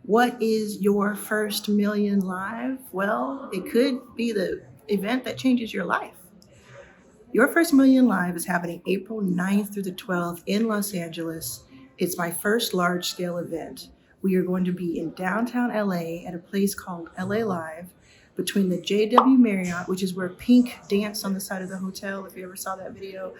What is your first million live? Well, it could be the event that changes your life. Your First Million Live is happening April 9th through the 12th in Los Angeles. It's my first large scale event. We are going to be in downtown LA at a place called LA Live between the JW Marriott, which is where Pink danced on the side of the hotel, if you ever saw that video,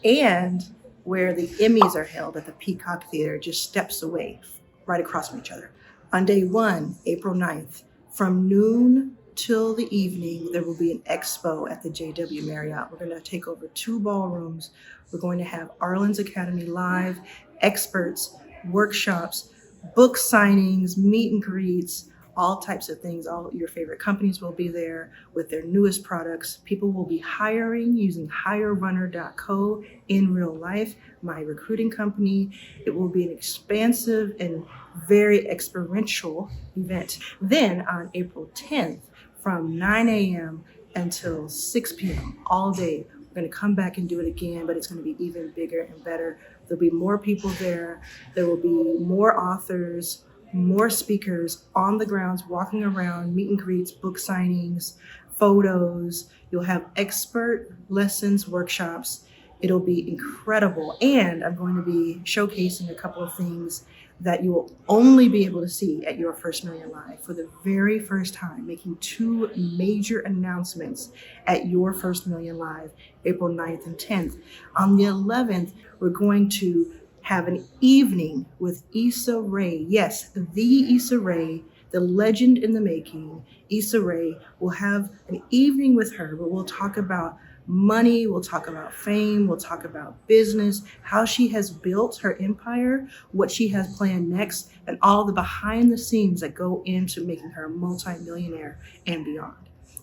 and where the Emmys are held at the Peacock Theater, just steps away, right across from each other. On day one, April 9th, from noon till the evening, there will be an expo at the JW Marriott. We're going to take over 2 ballrooms. We're going to have Arlan's Academy Live, experts, workshops, book signings, meet and greets, all types of things. All your favorite companies will be there with their newest products. People will be hiring using hirerunner.co in real life, my recruiting company. It will be an expansive and very experiential event. Then on April 10th, from 9 a.m. until 6 p.m. all day, we're going to come back and do it again, but it's going to be even bigger and better. There'll be more people there. There will be more authors, more speakers on the grounds, walking around, meet and greets, book signings, photos. You'll have expert lessons, workshops. It'll be incredible. And I'm going to be showcasing a couple of things that you will only be able to see at Your First Million Live for the very first time, making 2 major announcements at Your First Million Live, April 9th and 10th. On the 11th, we're going to have an evening with Issa Rae. Yes, the Issa Rae, the legend in the making. Issa Rae. Will have an evening with her where we'll talk about money, we'll talk about fame, we'll talk about business, how she has built her empire, what she has planned next, and all the behind the scenes that go into making her a multi-millionaire and beyond.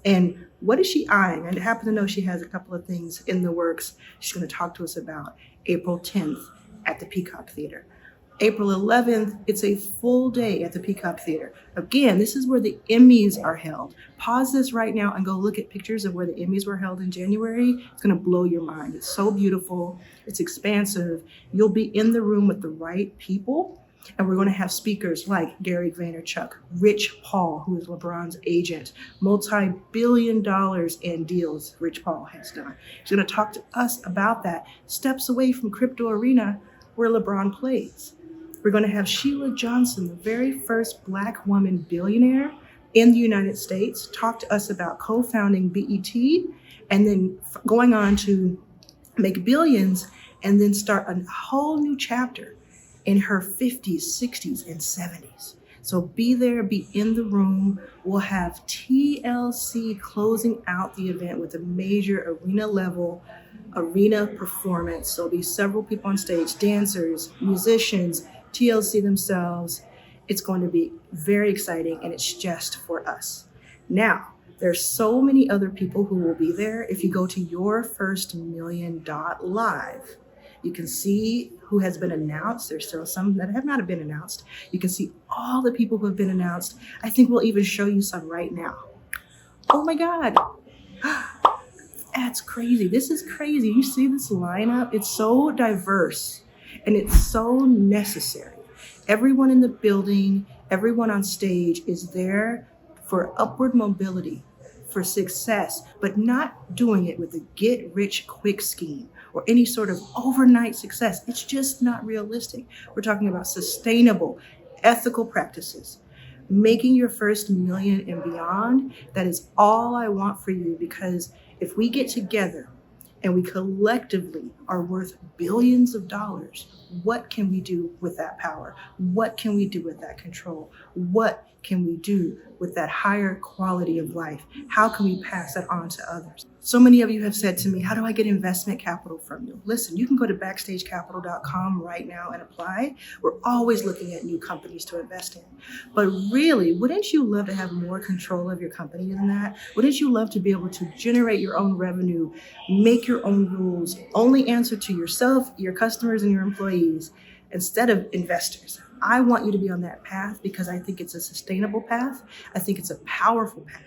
And what is she eyeing? I happen to know she has a couple of things in the works she's going to talk to us about April 10th at the Peacock Theater. April 11th, it's a full day at the Peacock Theater. Again, this is where the Emmys are held. Pause this right now and go look at pictures of where the Emmys were held in January. It's going to blow your mind. It's so beautiful. It's expansive. You'll be in the room with the right people. And we're going to have speakers like Gary Vaynerchuk, Rich Paul, who is LeBron's agent, multi-billion dollars in deals Rich Paul has done. He's going to talk to us about that. Steps away from Crypto Arena where LeBron plays. We're going to have Sheila Johnson, the very first Black woman billionaire in the United States, talk to us about co-founding BET and then going on to make billions and then start a whole new chapter in her 50s, 60s, and 70s. So be there, be in the room. We'll have TLC closing out the event with a major arena performance. There'll be several people on stage, dancers, musicians, TLC themselves. It's going to be very exciting, and it's just for us. Now, there's so many other people who will be there. If you go to yourfirstmillion.live, you can see who has been announced. There's still some that have not been announced. You can see all the people who have been announced. I think we'll even show you some right now. Oh my God. That's crazy. This is crazy. You see this lineup? It's so diverse and it's so necessary. Everyone in the building, everyone on stage is there for upward mobility, for success, but not doing it with a get-rich-quick scheme or any sort of overnight success. It's just not realistic. We're talking about sustainable, ethical practices. Making your first million and beyond, that is all I want for you, because if we get together and we collectively are worth billions of dollars, what can we do with that power? What can we do with that control? What can we do with that higher quality of life? How can we pass that on to others? So many of you have said to me, how do I get investment capital from you? Listen, you can go to backstagecapital.com right now and apply. We're always looking at new companies to invest in. But really, wouldn't you love to have more control of your company than that? Wouldn't you love to be able to generate your own revenue, make your own rules, only answer to yourself, your customers, and your employees instead of investors? I want you to be on that path because I think it's a sustainable path. I think it's a powerful path.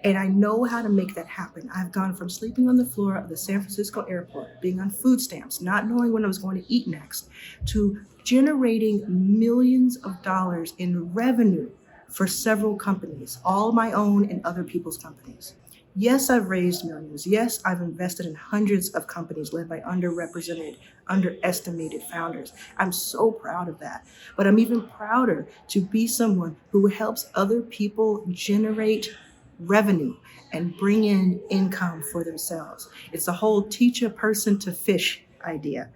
And I know how to make that happen. I've gone from sleeping on the floor of the San Francisco airport, being on food stamps, not knowing when I was going to eat next, to generating millions of dollars in revenue for several companies, all my own and other people's companies. Yes, I've raised millions. Yes, I've invested in hundreds of companies led by underrepresented, underestimated founders. I'm so proud of that. But I'm even prouder to be someone who helps other people generate revenue and bring in income for themselves. It's the whole teach a person to fish idea.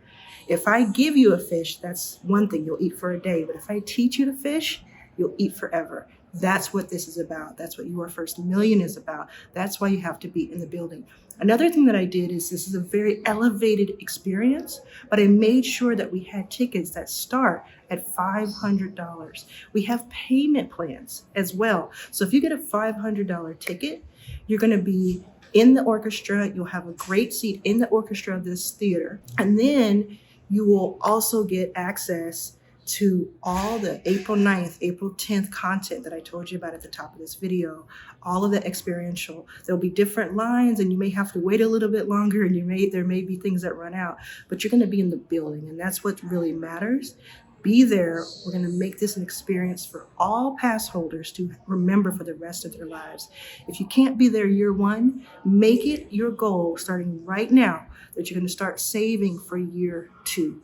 If I give you a fish, that's one thing, you'll eat for a day. But if I teach you to fish, you'll eat forever. That's what this is about. That's what Your First Million is about. That's why you have to be in the building. Another thing that I did is this is a very elevated experience, but I made sure that we had tickets that start at $500. We have payment plans as well. So if you get a $500 ticket, you're going to be in the orchestra. You'll have a great seat in the orchestra of this theater. And then you will also get access to all the April 9th, April 10th content that I told you about at the top of this video, all of the experiential. There'll be different lines and you may have to wait a little bit longer and there may be things that run out, but you're gonna be in the building and that's what really matters. Be there. We're gonna make this an experience for all pass holders to remember for the rest of their lives. If you can't be there year one, make it your goal starting right now that you're gonna start saving for year two.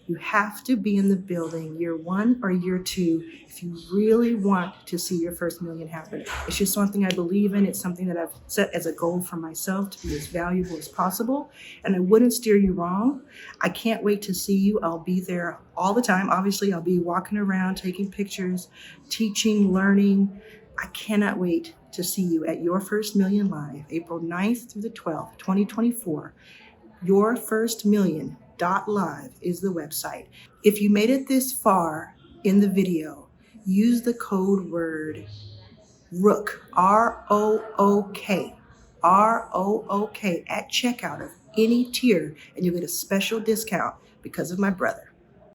You have to be in the building year one or year two if you really want to see your first million happen. It's just something I believe in. It's something that I've set as a goal for myself to be as valuable as possible. And I wouldn't steer you wrong. I can't wait to see you. I'll be there all the time. Obviously, I'll be walking around, taking pictures, teaching, learning. I cannot wait to see you at Your First Million Live, April 9th through the 12th, 2024. yourfirstmillion.live is the website. If you made it this far in the video, use the code word ROOK, R-O-O-K, R-O-O-K at checkout of any tier, and you'll get a special discount because of my brother.